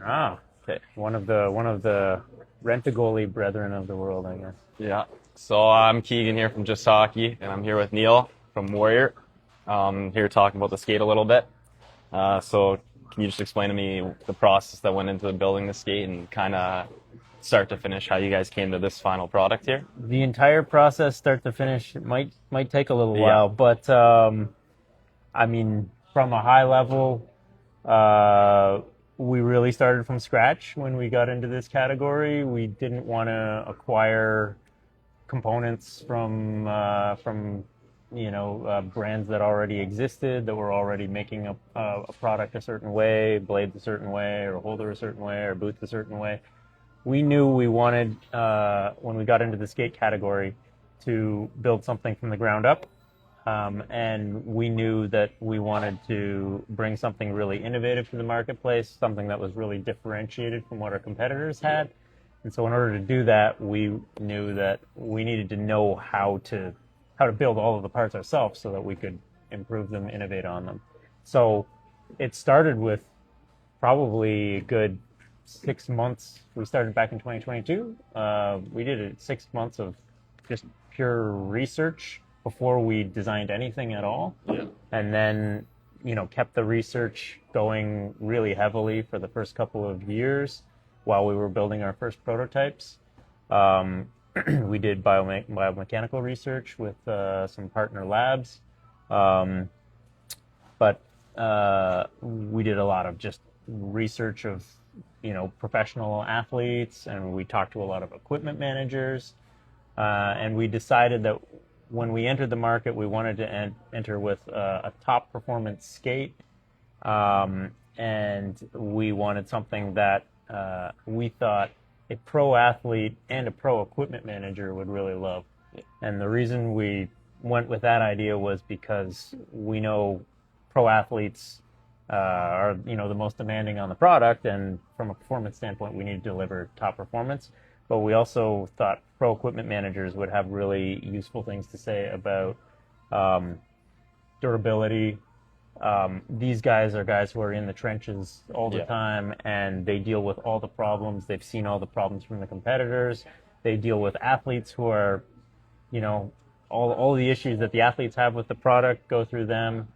Ah, Okay. one of the Rent-A-Goalie brethren of the world, I guess. Yeah. So I'm Keegan here from Just Hockey, and I'm here with Neil from Warrior. Here talking about the skate a little bit. So can you just explain to me the process that went into building the skate and kind of start to finish how you guys came to this final product here? The entire process, start to finish, it might take a little Yeah. while, but I mean, from a high level, uh, we really started from scratch when we got into this category. We didn't want to acquire components from brands that already existed, that were already making a product a certain way, blades a certain way, or holder a certain way, or boots a certain way. We knew we wanted, when we got into the skate category, to build something from the ground up. And we knew that we wanted to bring something really innovative to the marketplace, something that was really differentiated from what our competitors had. And so in order to do that, we knew that we needed to know how to build all of the parts ourselves so that we could improve them, innovate on them. So it started with probably a good 6 months. We started back in 2022. We did 6 months of just pure research before we designed anything at all. Yeah. And then, kept the research going really heavily for the first couple of years while we were building our first prototypes. Um, we did biomechanical research with some partner labs. Um, but we did a lot of just research of professional athletes, and we talked to a lot of equipment managers, and we decided that when we entered the market, we wanted to enter with a top performance skate, and we wanted something that we thought a pro athlete and a pro equipment manager would really love. And the reason we went with that idea was because we know pro athletes are the most demanding on the product, and from a performance standpoint, we need to deliver top performance. But we also thought pro equipment managers would have really useful things to say about um, durability. These guys are guys who are in the trenches all the Yeah. time, and they deal with all the problems. They've seen all the problems from the competitors. They deal with athletes who are, all the issues that the athletes have with the product go through them.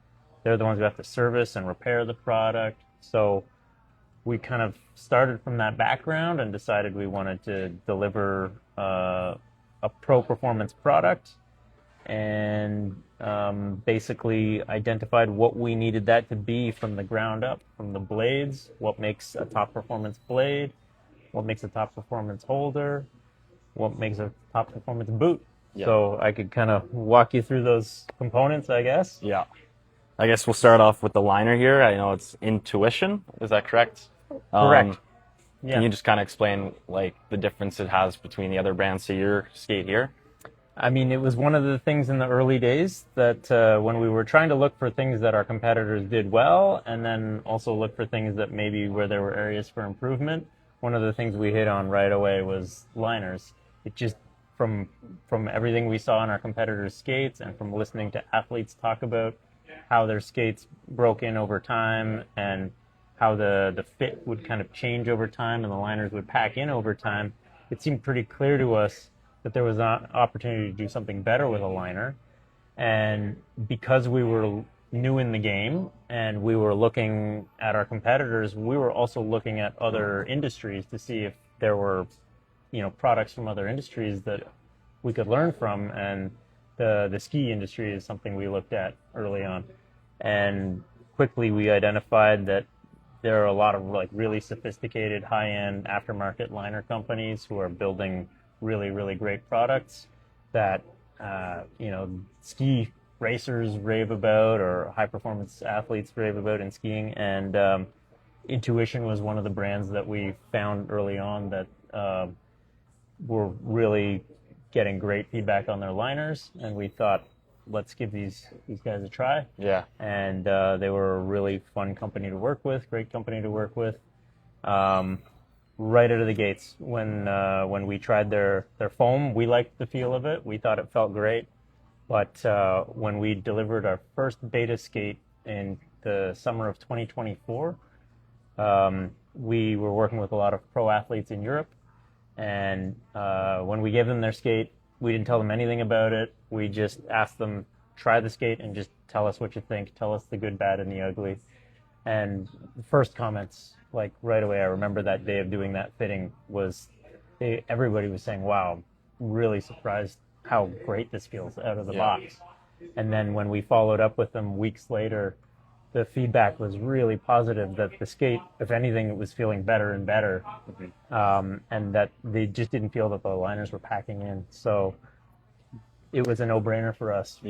They're the ones who have to service and repair the product. So we kind of started from that background and decided we wanted to deliver a pro performance product, and basically identified what we needed that to be from the ground up, from the blades, what makes a top performance blade, what makes a top performance holder, what makes a top performance boot. Yeah. So I could kind of walk you through those components, I guess. Yeah. I guess we'll start off with the liner here. I know it's Intuition. Is that correct? Correct. Can Yeah. you just kind of explain like the difference it has between the other brands to your skate here? I mean, it was one of the things in the early days that when we were trying to look for things that our competitors did well, and then also look for things that maybe where there were areas for improvement, one of the things we hit on right away was liners. It just, from everything we saw in our competitors' skates, and from listening to athletes talk about how their skates broke in over time, and how the fit would kind of change over time and the liners would pack in over time, it seemed pretty clear to us that there was an opportunity to do something better with a liner. And because we were new in the game and we were looking at our competitors, we were also looking at other industries to see if there were, products from other industries that we could learn from. And the ski industry is something we looked at early on. And quickly we identified that there are a lot of like really sophisticated high-end aftermarket liner companies who are building really, really great products that ski racers rave about, or high performance athletes rave about in skiing. And Intuition was one of the brands that we found early on that were really getting great feedback on their liners, and we thought, let's give these guys a try. Yeah. And they were a really fun company to work with, great company to work with. Right out of the gates, when we tried their foam, we liked the feel of it. We thought it felt great. But when we delivered our first beta skate in the summer of 2024, we were working with a lot of pro athletes in Europe, and when we gave them their skate, we didn't tell them anything about it. We just asked them, try the skate and just tell us what you think. Tell us the good, bad, and the ugly. And the first comments, like right away, I remember that day of doing that fitting was everybody was saying, wow, really surprised how great this feels out of the box. And then when we followed up with them weeks later, the feedback was really positive that the skate, if anything, it was feeling better and better. And that they just didn't feel that the liners were packing in. So it was a no-brainer for us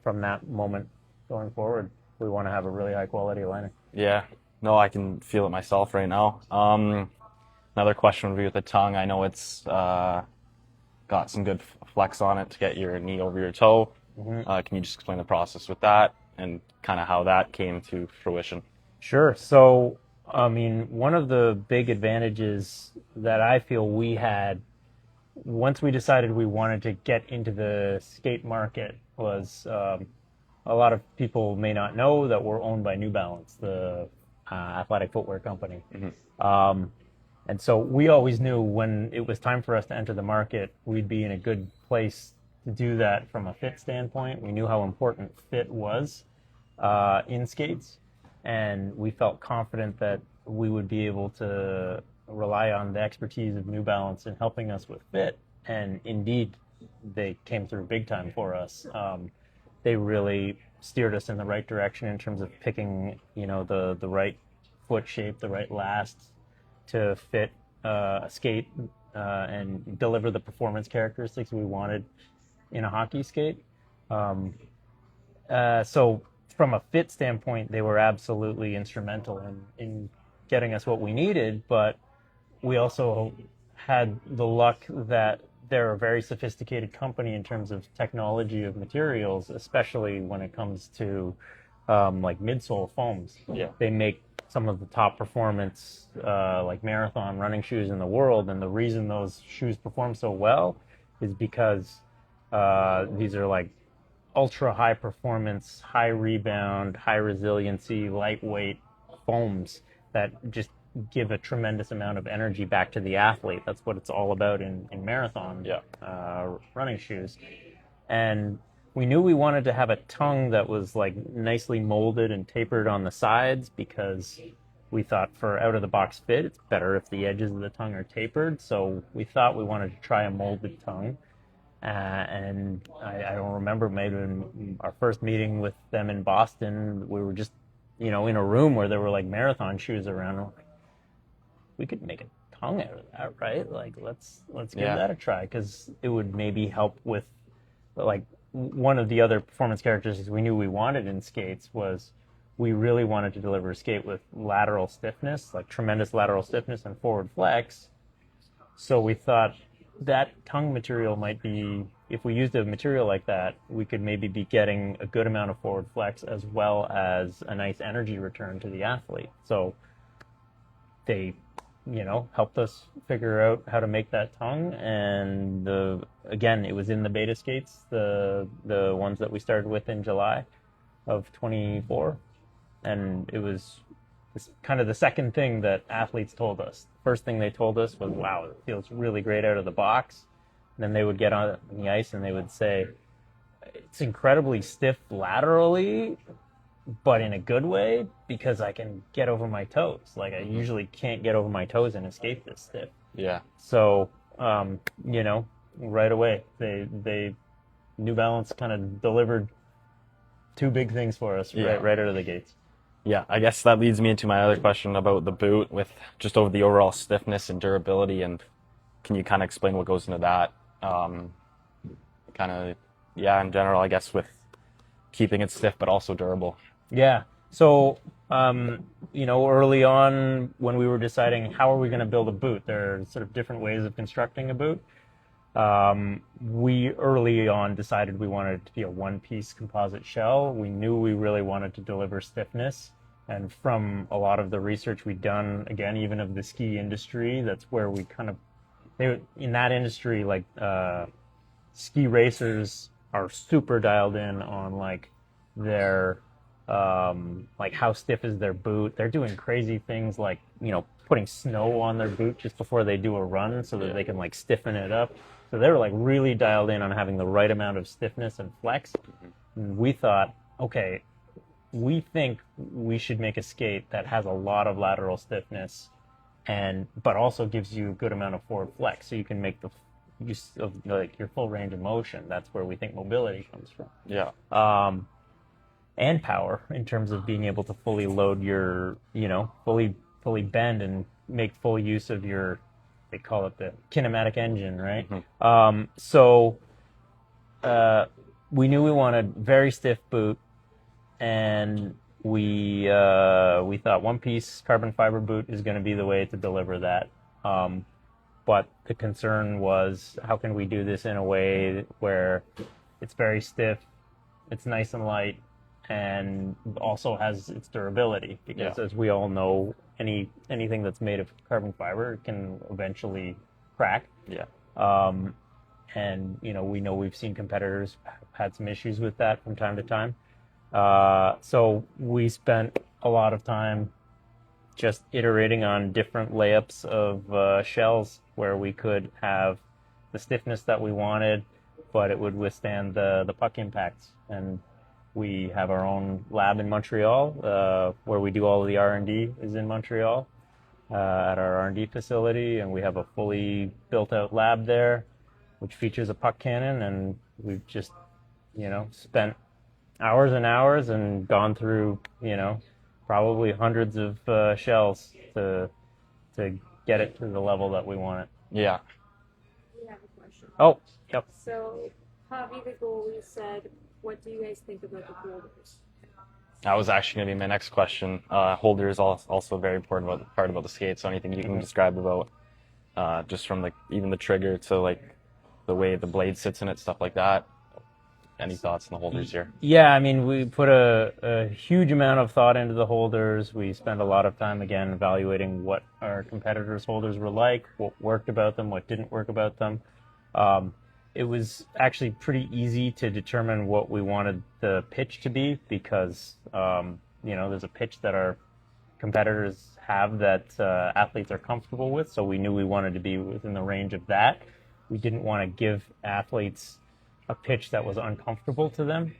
from that moment going forward. We want to have a really high-quality liner. Yeah. No, I can feel it myself right now. Another question would be with the tongue. I know it's got some good flex on it to get your knee over your toe. Can you just explain the process with that and kind of how that came to fruition? Sure. So, I mean, one of the big advantages that I feel we had once we decided we wanted to get into the skate market was a lot of people may not know that we're owned by New Balance, the athletic footwear company. And so we always knew when it was time for us to enter the market, we'd be in a good place to do that from a fit standpoint. We knew how important fit was in skates, and we felt confident that we would be able to rely on the expertise of New Balance in helping us with fit. And indeed, they came through big time for us. They really steered us in the right direction in terms of picking, the right foot shape, the right last to fit a skate and deliver the performance characteristics we wanted in a hockey skate. So from a fit standpoint, they were absolutely instrumental in getting us what we needed, but we also had the luck that they're a very sophisticated company in terms of technology of materials, especially when it comes to like midsole foams. They make some of the top performance like marathon running shoes in the world, and the reason those shoes perform so well is because these are like ultra high performance, high rebound, high resiliency, lightweight foams that just give a tremendous amount of energy back to the athlete. That's what it's all about in marathon running shoes. And we knew we wanted to have a tongue that was like nicely molded and tapered on the sides because we thought for out of the box fit, it's better if the edges of the tongue are tapered. So we thought we wanted to try a molded tongue. And I don't remember, maybe in our first meeting with them in Boston, we were just, in a room where there were like marathon shoes around. We're like, we could make a tongue out of that, right? Like, let's give that a try, because it would maybe help with, like, one of the other performance characteristics we knew we wanted in skates was we really wanted to deliver a skate with lateral stiffness, like tremendous lateral stiffness and forward flex. So we thought that tongue material might be, if we used a material like that, we could maybe be getting a good amount of forward flex as well as a nice energy return to the athlete. So they, helped us figure out how to make that tongue. And again, it was in the beta skates, the ones that we started with in July of 24. And it was kind of the second thing that athletes told us. First thing they told us was, wow, it feels really great out of the box. And then they would get on the ice and they would say, it's incredibly stiff laterally, but in a good way, because I can get over my toes. Like, I usually can't get over my toes in a skate this stiff. Yeah. So, right away, they New Balance kind of delivered two big things for us right out of the gates. Yeah, I guess that leads me into my other question about the boot with just over the overall stiffness and durability. And can you kind of explain what goes into that? In general, I guess, with keeping it stiff but also durable. Yeah. So, early on when we were deciding how are we going to build a boot, there are sort of different ways of constructing a boot. We early on decided we wanted it to be a one-piece composite shell. We knew we really wanted to deliver stiffness. And from a lot of the research we'd done, again, even of the ski industry, that's where we in that industry, like ski racers are super dialed in on like their like how stiff is their boot. They're doing crazy things like, putting snow on their boot just before they do a run so that they can like stiffen it up. So they were like really dialed in on having the right amount of stiffness and flex. And we thought, okay, we think we should make a skate that has a lot of lateral stiffness and but also gives you a good amount of forward flex so you can make the use of like your full range of motion. That's where we think mobility comes from. Yeah. And power in terms of being able to fully load your, fully bend and make full use of your, they call it the kinematic engine, right? So we knew we wanted very stiff boot, and we thought one piece carbon fiber boot is going to be the way to deliver that. But the concern was, how can we do this in a way where it's very stiff, it's nice and light, and also has its durability? Because as we all know, anything that's made of carbon fiber can eventually crack. Yeah. And we know we've seen competitors had some issues with that from time to time. So we spent a lot of time just iterating on different layups of shells where we could have the stiffness that we wanted, but it would withstand the puck impacts. And we have our own lab in Montreal, where we do all of the R&D is in Montreal, at our R&D facility, and we have a fully built-out lab there, which features a puck cannon, and we've just, spent hours and hours and gone through, probably hundreds of shells to get it to the level that we want it. Yeah. We have a question. Oh, yep. So, Javi, the goalie, said, what do you guys think about the holders? That was actually going to be my next question. Holder is also a very important part about the skate. So anything you can describe about just from like even the trigger to like the way the blade sits in it, stuff like that. Any thoughts on the holders here? Yeah, I mean, we put a huge amount of thought into the holders. We spent a lot of time, again, evaluating what our competitors' holders were like, what worked about them, what didn't work about them. It was actually pretty easy to determine what we wanted the pitch to be because, there's a pitch that our competitors have that athletes are comfortable with. So we knew we wanted to be within the range of that. We didn't want to give athletes a pitch that was uncomfortable to them,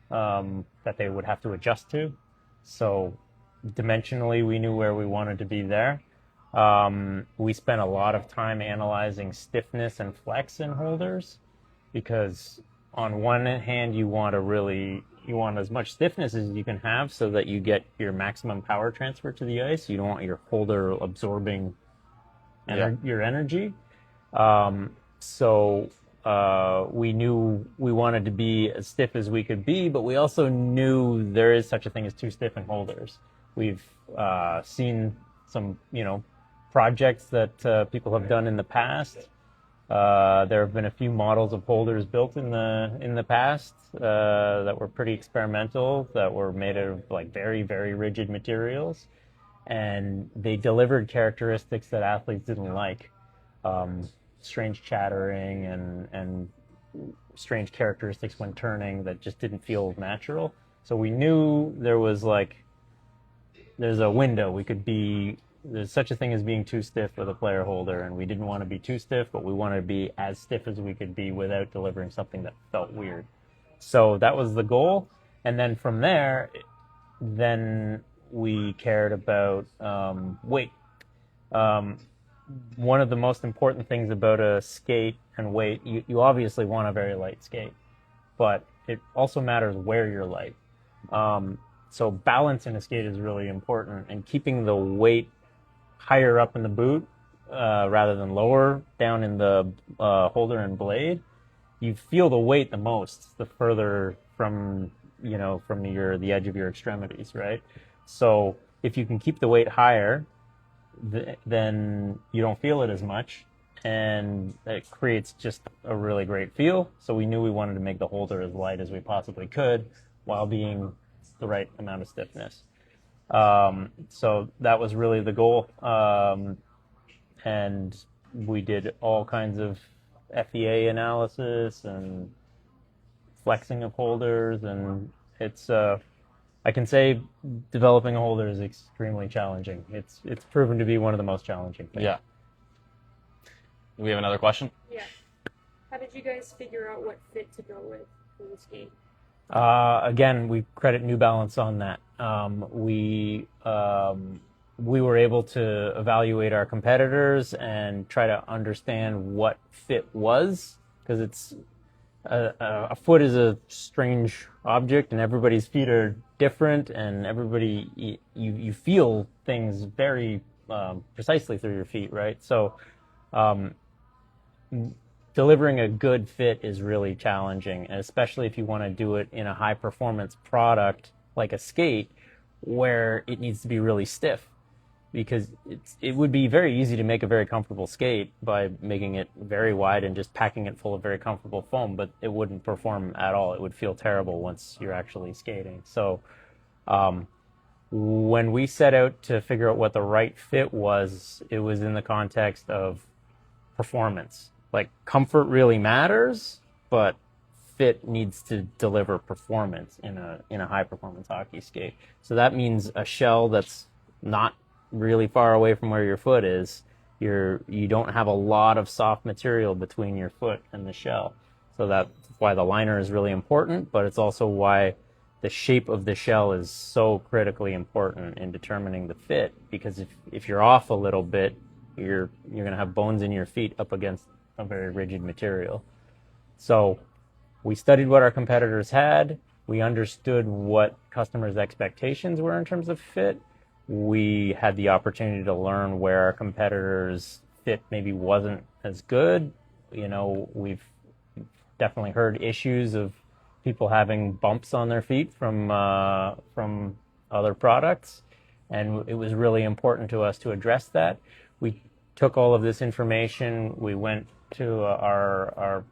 that they would have to adjust to. So dimensionally, we knew where we wanted to be there. We spent a lot of time analyzing stiffness and flex in holders because on one hand, you want as much stiffness as you can have so that you get your maximum power transfer to the ice. You don't want your holder absorbing your energy. So we knew we wanted to be as stiff as we could be, but we also knew there is such a thing as too stiff in holders. We've seen some, projects that people have done in the past. There have been a few models of holders built in the past that were pretty experimental, that were made of like very, very rigid materials, and they delivered characteristics that athletes didn't like. Strange chattering and strange characteristics when turning that just didn't feel natural. So we knew there's a window. There's such a thing as being too stiff with a player holder, and we didn't want to be too stiff, but we wanted to be as stiff as we could be without delivering something that felt weird. So that was the goal. And then from there, then we cared about weight. One of the most important things about a skate and weight, you obviously want a very light skate, but it also matters where you're light. So balance in a skate is really important, and keeping the weight higher up in the boot rather than lower down in the holder and blade, you feel the weight the most the further from the edge of your extremities, right? So if you can keep the weight higher, then you don't feel it as much, and it creates just a really great feel. So we knew we wanted to make the holder as light as we possibly could while being the right amount of stiffness. So that was really the goal. And we did all kinds of FEA analysis and flexing of holders, and it's I can say developing a holder is extremely challenging. It's proven to be one of the most challenging things. Yeah. Do we have another question? Yeah. How did you guys figure out what fit to go with for the skate? Again, we credit New Balance on that. We were able to evaluate our competitors and try to understand what fit was, because it's a foot is a strange object, and everybody's feet are different, and you feel things very precisely through your feet, right? So um, delivering a good fit is really challenging, and especially if you want to do it in a high performance product like a skate where it needs to be really stiff, because it would be very easy to make a very comfortable skate by making it very wide and just packing it full of very comfortable foam, but it wouldn't perform at all. It would feel terrible once you're actually skating. So when we set out to figure out what the right fit was, it was in the context of performance. Like, comfort really matters, but fit needs to deliver performance in a high performance hockey skate. So that means a shell that's not really far away from where your foot is. You don't have a lot of soft material between your foot and the shell. So that's why the liner is really important, but it's also why the shape of the shell is so critically important in determining the fit, because if you're off a little bit, you're going to have bones in your feet up against a very rigid material. So we studied what our competitors had. We understood what customers' expectations were in terms of fit. We had the opportunity to learn where our competitors' fit maybe wasn't as good. We've definitely heard issues of people having bumps on their feet from other products, and it was really important to us to address that. We took all of this information. We went to our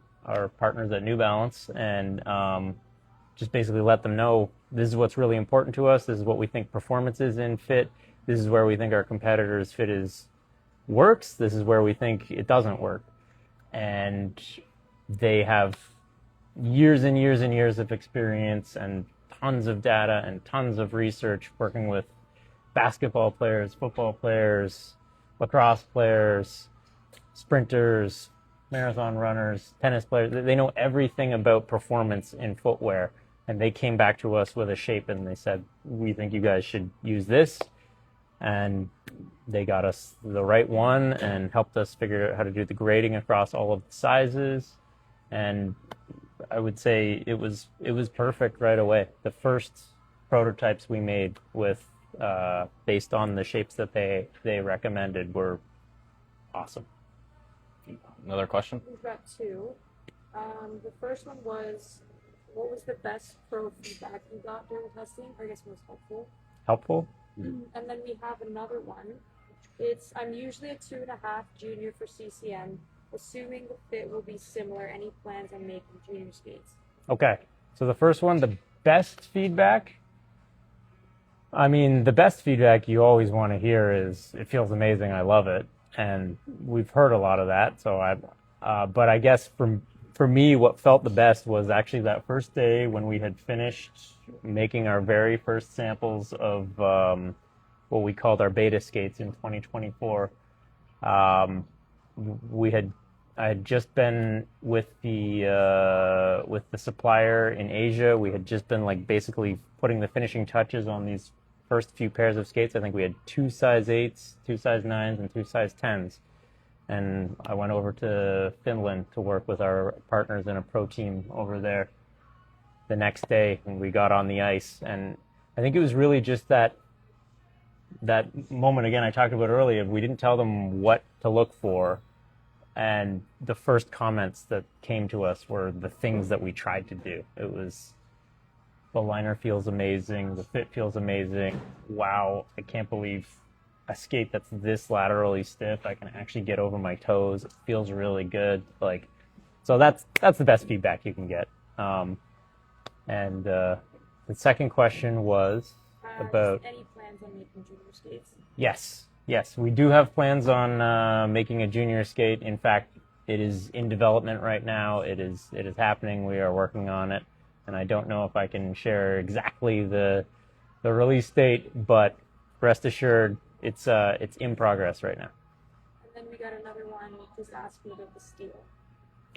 partners at New Balance and just basically let them know, this is what's really important to us. This is what we think performance is in fit. This is where we think our competitors' fit works. This is where we think it doesn't work. And they have years and years and years of experience and tons of data and tons of research working with basketball players, football players, lacrosse players, sprinters, marathon runners, tennis players. They know everything about performance in footwear. And they came back to us with a shape and they said, we think you guys should use this. And they got us the right one and helped us figure out how to do the grading across all of the sizes. And I would say it was perfect right away. The first prototypes we made with based on the shapes that they recommended were awesome. Another question? We've got two. The first one was, what was the best pro feedback you got during testing? Or I guess most helpful. Helpful? And then we have another one. I'm usually a 2.5 junior for CCM. Assuming the fit will be similar, any plans on making junior skates? Okay. So the first one, the best feedback. I mean, the best feedback you always want to hear is, it feels amazing, I love it. And we've heard a lot of that. So but I guess for me, what felt the best was actually that first day when we had finished making our very first samples of what we called our beta skates in 2024. I had just been with the supplier in Asia. We had just been basically putting the finishing touches on these first few pairs of skates. I think we had 2 size 8s, 2 size 9s, and 2 size 10s. And I went over to Finland to work with our partners in a pro team over there the next day, and we got on the ice. And I think it was really just that moment, again, I talked about earlier. We didn't tell them what to look for, and the first comments that came to us were the things that we tried to do. It was, the liner feels amazing, the fit feels amazing. Wow, I can't believe a skate that's this laterally stiff, I can actually get over my toes. It feels really good. So that's the best feedback you can get. And the second question was about any plans on making junior skates? Yes, we do have plans on making a junior skate. In fact, it is in development right now. It is happening. We are working on it, and I don't know if I can share exactly the the release date, but rest assured, it's in progress right now. And then we got another one just asking about the steel.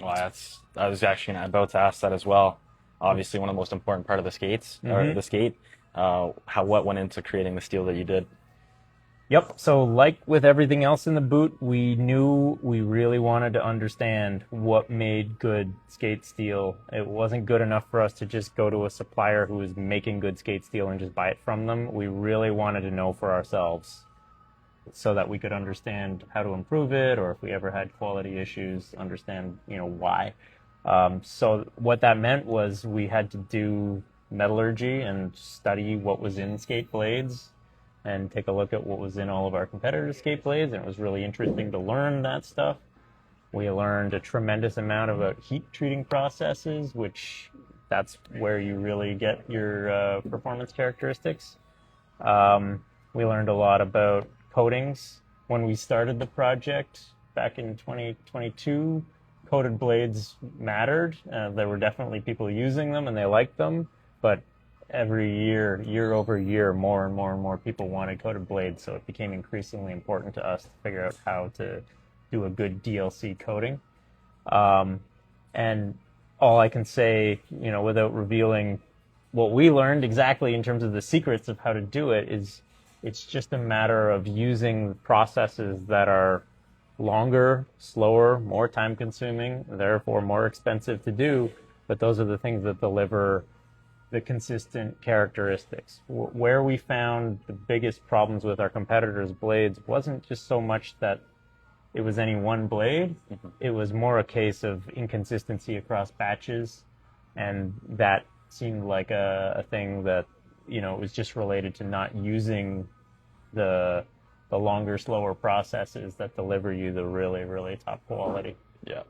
Well, I was actually about to ask that as well. Obviously, one of the most important part of the skates or the skate. What went into creating the steel that you did? Yep. So, like with everything else in the boot, we knew we really wanted to understand what made good skate steel. It wasn't good enough for us to just go to a supplier who was making good skate steel and just buy it from them. We really wanted to know for ourselves so that we could understand how to improve it, or if we ever had quality issues, understand, why. So what that meant was we had to do metallurgy and study what was in skate blades and take a look at what was in all of our competitors' skate blades, and it was really interesting to learn that stuff. We learned a tremendous amount about heat treating processes, which that's where you really get your performance characteristics. We learned a lot about coatings. When we started the project back in 2022, coated blades mattered. There were definitely people using them and they liked them, but every year over year, more and more and more people wanted coated blades, so it became increasingly important to us to figure out how to do a good DLC coating. And all I can say, without revealing what we learned exactly in terms of the secrets of how to do it, is it's just a matter of using processes that are longer, slower, more time consuming, therefore more expensive to do, but those are the things that deliver the consistent characteristics. Where we found the biggest problems with our competitors' blades wasn't just so much that it was any one blade, it was more a case of inconsistency across batches, and that seemed like a thing that, it was just related to not using the longer, slower processes that deliver you the really, really top quality. Yeah.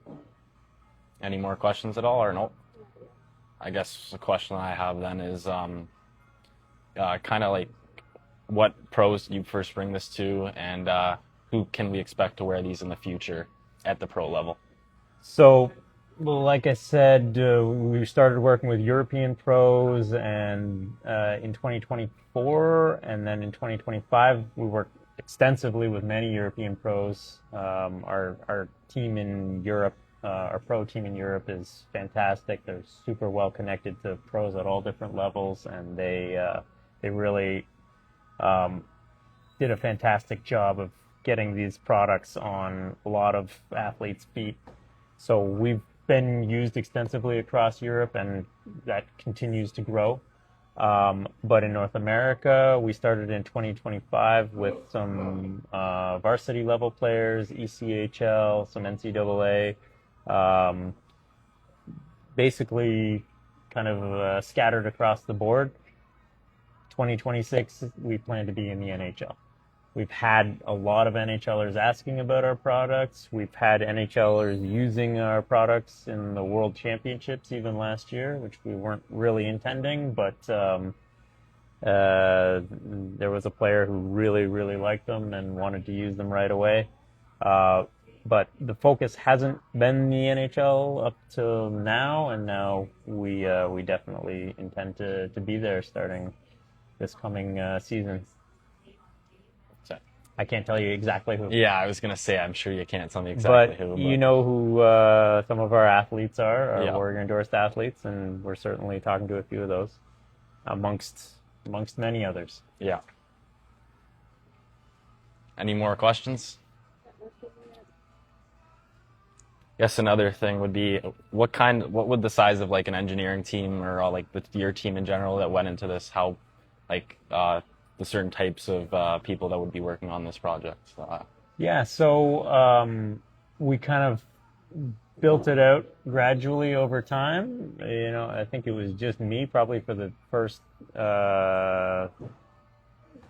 Any more questions at all, or no? I guess the question I have then is kind of like what pros you first bring this to, and who can we expect to wear these in the future at the pro level? So, well, like I said, we started working with European pros, and in 2024, and then in 2025, we worked extensively with many European pros. Our team in Europe, our pro team in Europe, is fantastic. They're super well connected to pros at all different levels, and they really did a fantastic job of getting these products on a lot of athletes' feet. So we've been used extensively across Europe, and that continues to grow. But in North America, we started in 2025 with some varsity level players, ECHL, some NCAA, basically kind of scattered across the board. 2026, we plan to be in the NHL. We've had a lot of NHLers asking about our products. We've had NHLers using our products in the World Championships even last year, which we weren't really intending, but there was a player who really, really liked them and wanted to use them right away. But the focus hasn't been the NHL up till now, and now we definitely intend to be there starting this coming season. I can't tell you exactly who. Yeah, I was going to say, I'm sure you can't tell me exactly who. But you know who some of our athletes are, our Yeah. Warrior endorsed athletes, and we're certainly talking to a few of those, amongst many others. Yeah. Any more questions? Guess another thing would be what would the size of like an engineering team or like your team in general that went into this, how like the certain types of people that would be working on this project? Yeah, so we kind of built it out gradually over time. I think it was just me probably for the first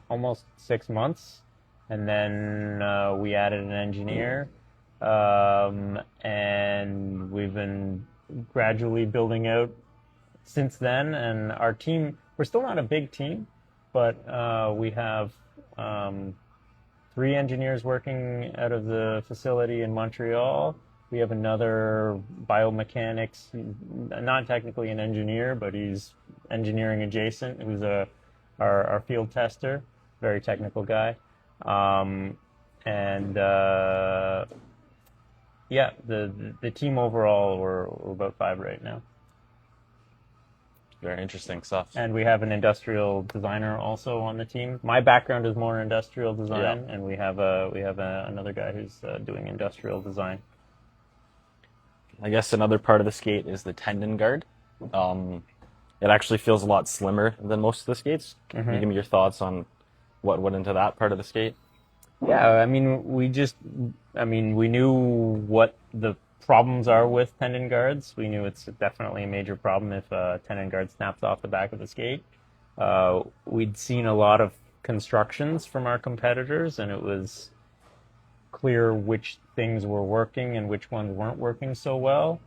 almost 6 months, and then we added an engineer, and we've been gradually building out since then. And our team, we're still not a big team, but we have 3 engineers working out of the facility in Montreal. We have another biomechanics, not technically an engineer, but he's engineering adjacent, who's a our field tester, very technical guy. And yeah, the team overall, we're about 5 right now. Very interesting stuff. And we have an industrial designer also on the team. My background is more industrial design, Yeah. and we have another guy who's doing industrial design. I guess another part of the skate is the tendon guard. It actually feels a lot slimmer than most of the skates. Can you give me your thoughts on what went into that part of the skate? Yeah, I mean, we knew what the problems are with tendon guards. We knew it's definitely a major problem if a tendon guard snaps off the back of the skate. We'd seen a lot of constructions from our competitors, and it was clear which things were working and which ones weren't working so well.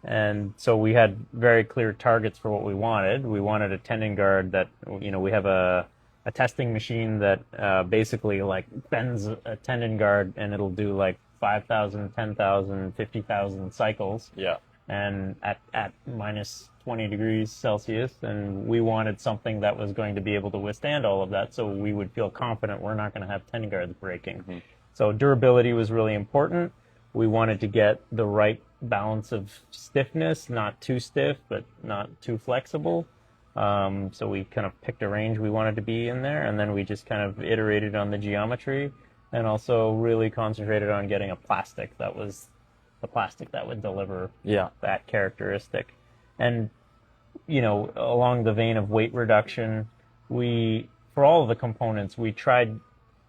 And so we had very clear targets for what we wanted. We wanted a tendon guard that, we have a testing machine that basically like bends a tendon guard and it'll do like 5,000, 10,000, 50,000 cycles. Yeah. And at minus 20 degrees Celsius. And we wanted something that was going to be able to withstand all of that so we would feel confident we're not going to have tendon guards breaking. So durability was really important. We wanted to get the right balance of stiffness, not too stiff, but not too flexible. So we kind of picked a range we wanted to be in there, and then we just kind of iterated on the geometry and also really concentrated on getting a plastic that was the plastic that would deliver that characteristic. And, along the vein of weight reduction, for all of the components, we tried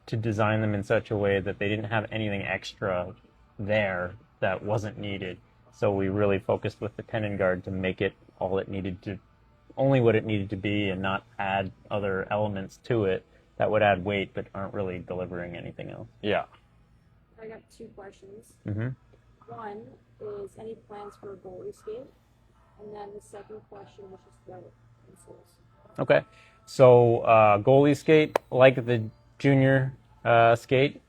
to design them in such a way that they didn't have anything extra there that wasn't needed. So we really focused with the tendon guard to make it only what it needed to be and not add other elements to it that would add weight but aren't really delivering anything else. Yeah. I got 2 questions. Mm-hmm. One is any plans for a goalie skate? And then the second question was just about insoles. Okay. So goalie skate, like the junior skate,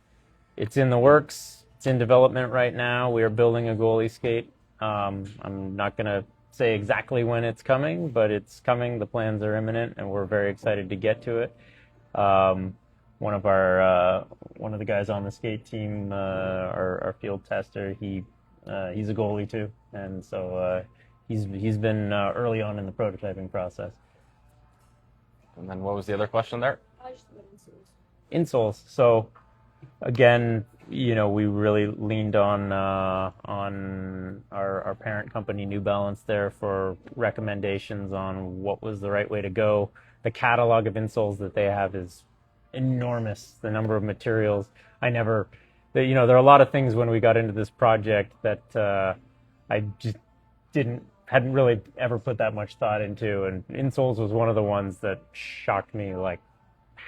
it's in the works. It's in development right now. We are building a goalie skate. I'm not going to say exactly when it's coming, but it's coming. The plans are imminent, and we're very excited to get to it. One of the guys on the skate team, our field tester, he's a goalie too, and so he's been early on in the prototyping process. And then what was the other question there? Just about insoles. Insoles. So again, we really leaned on our parent company, New Balance, there for recommendations on what was the right way to go. The catalog of insoles that they have is enormous. The number of materials. There are a lot of things when we got into this project that I just hadn't really ever put that much thought into, and insoles was one of the ones that shocked me, like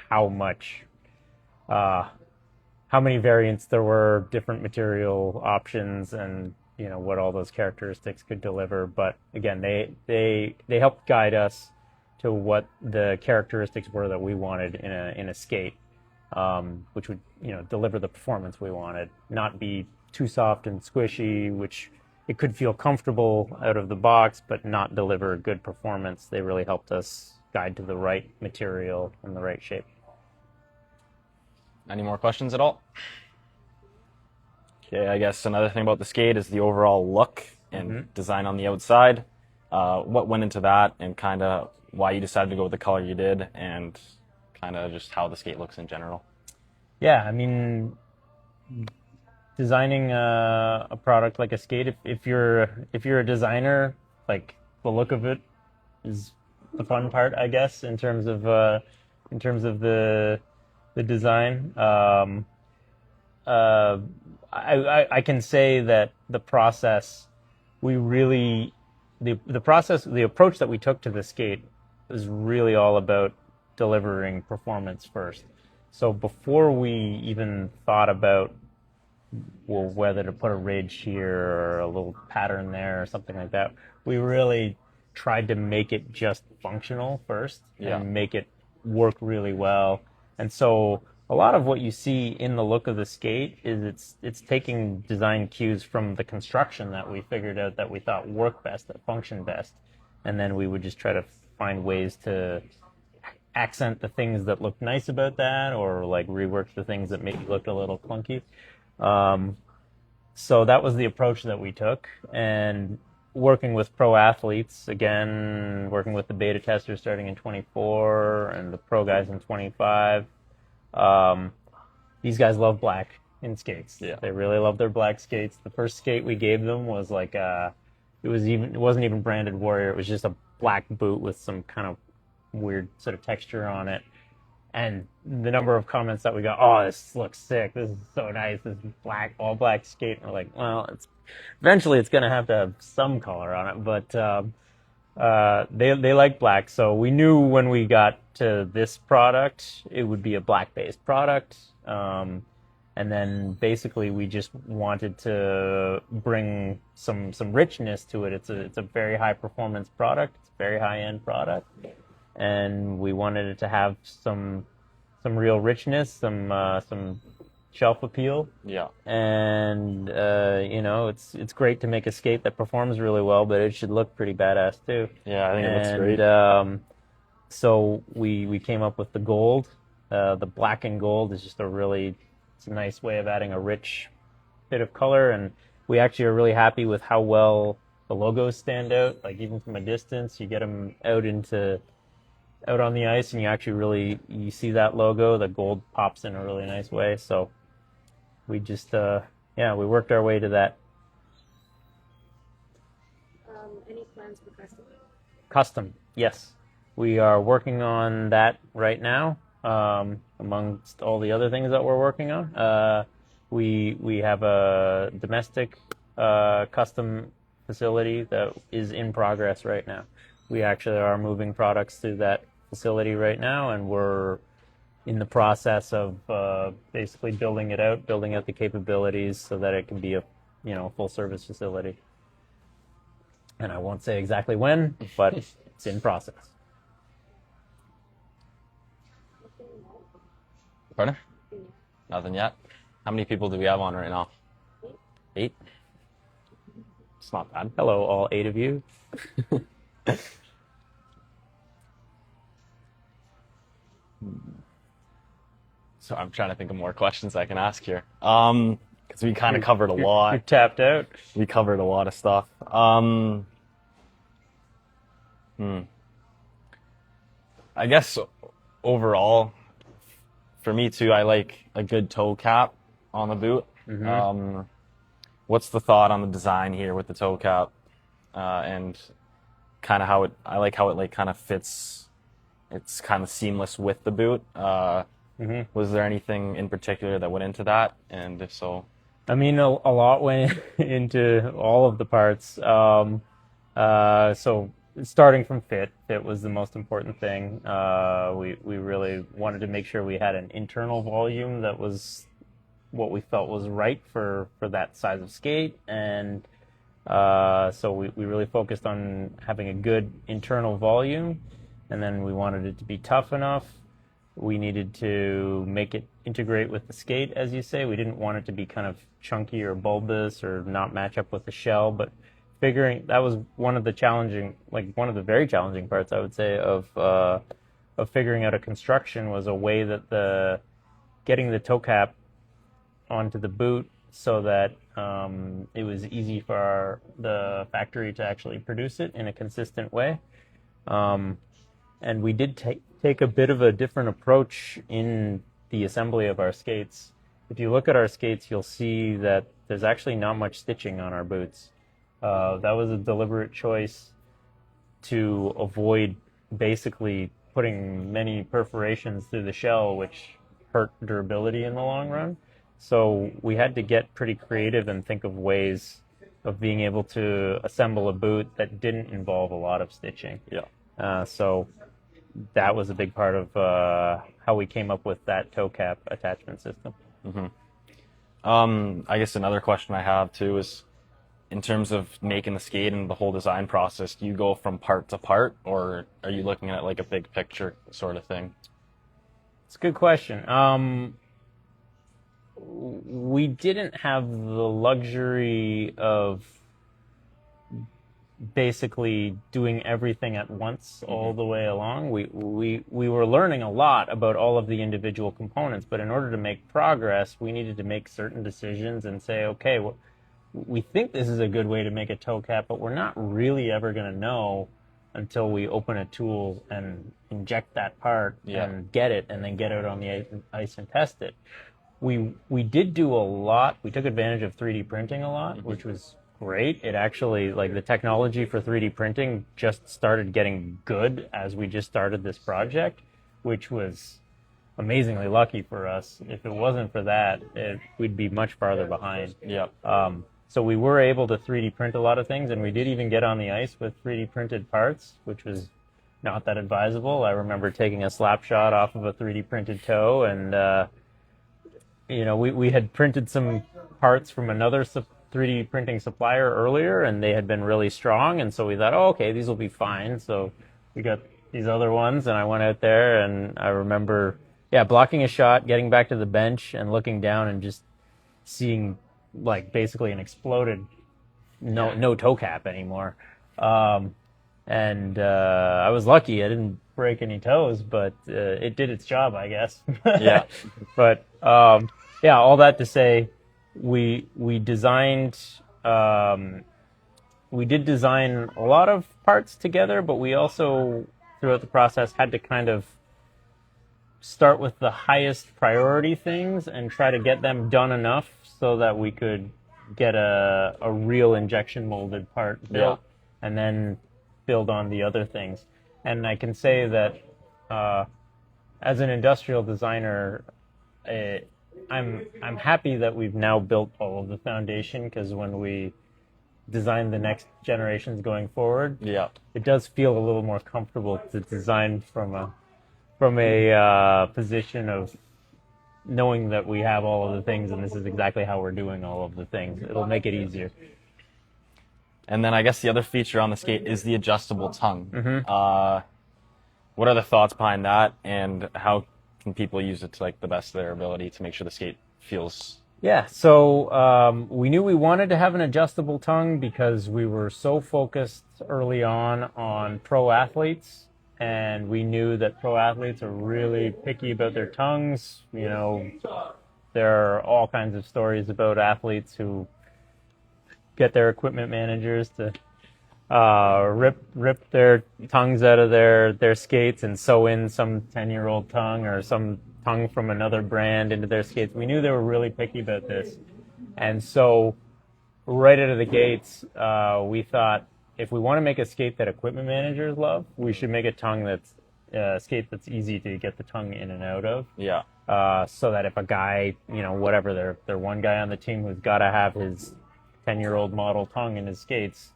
how many variants there were, different material options, and what all those characteristics could deliver. But again, they helped guide us to what the characteristics were that we wanted in a skate, which would deliver the performance we wanted, not be too soft and squishy, which it could feel comfortable out of the box, but not deliver good performance. They really helped us guide to the right material and the right shape. Any more questions at all? Okay, I guess another thing about the skate is the overall look and design on the outside. What went into that, and kind of why you decided to go with the color you did, and kind of just how the skate looks in general. Yeah, I mean, designing a product like a skate, if you're a designer, like the look of it is the fun part, I guess, in terms of the design. I can say that the process, the approach that we took to the skate was really all about delivering performance first. So before we even thought about whether to put a ridge here or a little pattern there or something like that, we really tried to make it just functional first and make it work really well. And so a lot of what you see in the look of the skate is it's taking design cues from the construction that we figured out that we thought worked best, that functioned best, and then we would just try to find ways to accent the things that looked nice about that, or like rework the things that maybe looked a little clunky. Um, so that was the approach that we took, and working with pro athletes again, working with the beta testers starting in 24 and the pro guys in 25. Um, these guys love black in skates. Yeah. They really love their black skates. The first skate we gave them was like it wasn't even branded Warrior. It was just a black boot with some kind of weird sort of texture on it. And the number of comments that we got, oh, this looks sick. This is so nice. This is black, all black skate. And we're like, well, it's eventually it's gonna have to have some color on it, but they like black. So we knew when we got to this product, it would be a black based product. And then basically we just wanted to bring some richness to it. It's a very high performance product. It's a very high end product, and we wanted it to have some real richness, some shelf appeal. Yeah. And it's great to make a skate that performs really well, but it should look pretty badass too. Yeah, I think it looks great. So we came up with the gold. The black and gold is just it's a nice way of adding a rich bit of color, and we actually are really happy with how well the logos stand out. Like even from a distance, you get them out on the ice, and you see that logo. The gold pops in a really nice way. So we just we worked our way to that. Any plans for custom? Custom, yes. We are working on that right now. Amongst all the other things that we're working on, we have a domestic custom facility that is in progress right now. We actually are moving products through that facility right now, and we're in the process of basically building out the capabilities so that it can be a full service facility. And I won't say exactly when, but it's in process. Pardon? Nothing yet. How many people do we have on right now? 8? It's not bad. Hello, all 8 of you. So I'm trying to think of more questions I can ask here. Because we kind of covered a lot. You're tapped out. We covered a lot of stuff. I guess overall, for me too, I like a good toe cap on the boot. Mm-hmm. What's the thought on the design here with the toe cap, and kind of how it? I like how it like kind of fits. It's kind of seamless with the boot. Was there anything in particular that went into that? And if so, I mean, a lot went into all of the parts. So starting from fit was the most important thing. We really wanted to make sure we had an internal volume that was what we felt was right for that size of skate, and so we really focused on having a good internal volume, and then we wanted it to be tough enough. We needed to make it integrate with the skate, as you say. We didn't want it to be kind of chunky or bulbous or not match up with the shell, but that was one of the very challenging parts, I would say, of figuring out a construction, was a way that getting the toe cap onto the boot so that it was easy for the factory to actually produce it in a consistent way. And we did take a bit of a different approach in the assembly of our skates. If you look at our skates, you'll see that there's actually not much stitching on our boots. That was a deliberate choice to avoid basically putting many perforations through the shell, which hurt durability in the long run. So we had to get pretty creative and think of ways of being able to assemble a boot that didn't involve a lot of stitching. yeah. So that was a big part of how we came up with that toe cap attachment system. I guess another question I have too is, in terms of making the skate and the whole design process, do you go from part to part, or are you looking at like a big picture sort of thing? It's a good question. We didn't have the luxury of basically doing everything at once all the way along. We were learning a lot about all of the individual components, but in order to make progress, we needed to make certain decisions and say, okay, well, we think this is a good way to make a toe cap, but we're not really ever going to know until we open a tool and inject that part and get it, and then get it on the ice and test it. We did do a lot. We took advantage of 3D printing a lot, which was great. It actually, like, the technology for 3D printing just started getting good as we just started this project, which was amazingly lucky for us. If it wasn't for that, we'd be much farther behind. Yeah. So we were able to 3D print a lot of things, and we did even get on the ice with 3D printed parts, which was not that advisable. I remember taking a slap shot off of a 3D printed toe, and we had printed some parts from another 3D printing supplier earlier, and they had been really strong, and so we thought, oh, okay, these will be fine. So we got these other ones, and I went out there, and I remember, blocking a shot, getting back to the bench, and looking down and just seeing, like, basically an exploded no toe cap anymore. And I was lucky. I didn't break any toes, but it did its job, I guess. Yeah. But all that to say, we designed, we did design a lot of parts together, but we also, throughout the process, had to kind of start with the highest priority things and try to get them done enough so that we could get a real injection molded part built, and then build on the other things. And I can say that as an industrial designer, I'm happy that we've now built all of the foundation, because when we design the next generations going forward, it does feel a little more comfortable to design from a position of knowing that we have all of the things, and this is exactly how we're doing all of the things. It'll make it easier. And then I guess the other feature on the skate is the adjustable tongue. Mm-hmm. What are the thoughts behind that, and how can people use it to, like, the best of their ability to make sure the skate feels? Yeah, so we knew we wanted to have an adjustable tongue because we were so focused early on pro athletes, and we knew that pro athletes are really picky about their tongues. You know, there are all kinds of stories about athletes who get their equipment managers to rip their tongues out of their skates and sew in some 10-year-old tongue or some tongue from another brand into their skates. We knew they were really picky about this. And so right out of the gates, we thought, if we want to make a skate that equipment managers love, we should make a tongue that's skate that's easy to get the tongue in and out of. Yeah. So that if a guy, whatever, they're one guy on the team who's got to have his 10-year-old model tongue in his skates,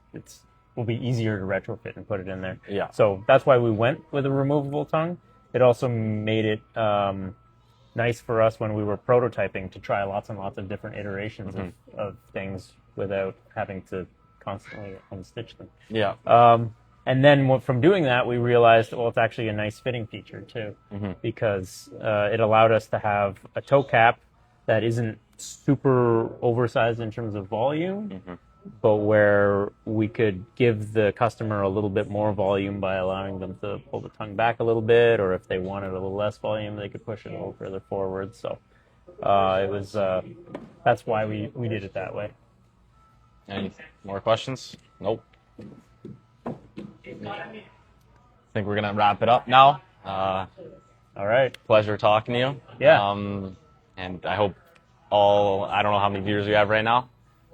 will be easier to retrofit and put it in there. Yeah. So that's why we went with a removable tongue. It also made it nice for us when we were prototyping to try lots and lots of different iterations of things without having to constantly unstitch them. Yeah. And then from doing that, we realized, well, it's actually a nice fitting feature too, because it allowed us to have a toe cap that isn't super oversized in terms of volume, but where we could give the customer a little bit more volume by allowing them to pull the tongue back a little bit, or if they wanted a little less volume, they could push it a little further forward. So it was that's why we did it that way. Any more questions? Nope. I think we're gonna wrap it up now. All right. Pleasure talking to you. Yeah. And I hope I don't know how many viewers we have right now,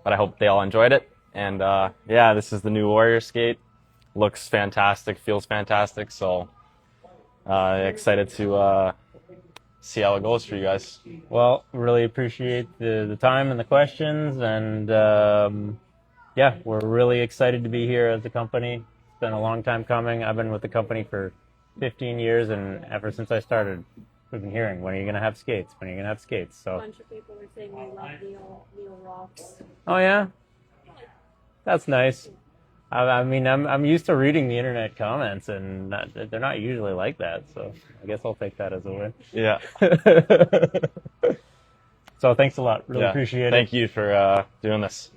but I hope they all enjoyed it. And this is the new Warrior skate. Looks fantastic, feels fantastic. So excited to see how it goes for you guys. Well, really appreciate the time and the questions, and we're really excited to be here as a company. It's been a long time coming. I've been with the company for 15 years, and ever since I started, we've been hearing, when are you going to have skates? When are you going to have skates? So A bunch of people were saying they love Neil rocks. Oh yeah, that's nice. I mean, I'm used to reading the internet comments, and they're not usually like that. So I guess I'll take that as a win. Yeah. So thanks a lot. Really appreciate it. Thank you for doing this.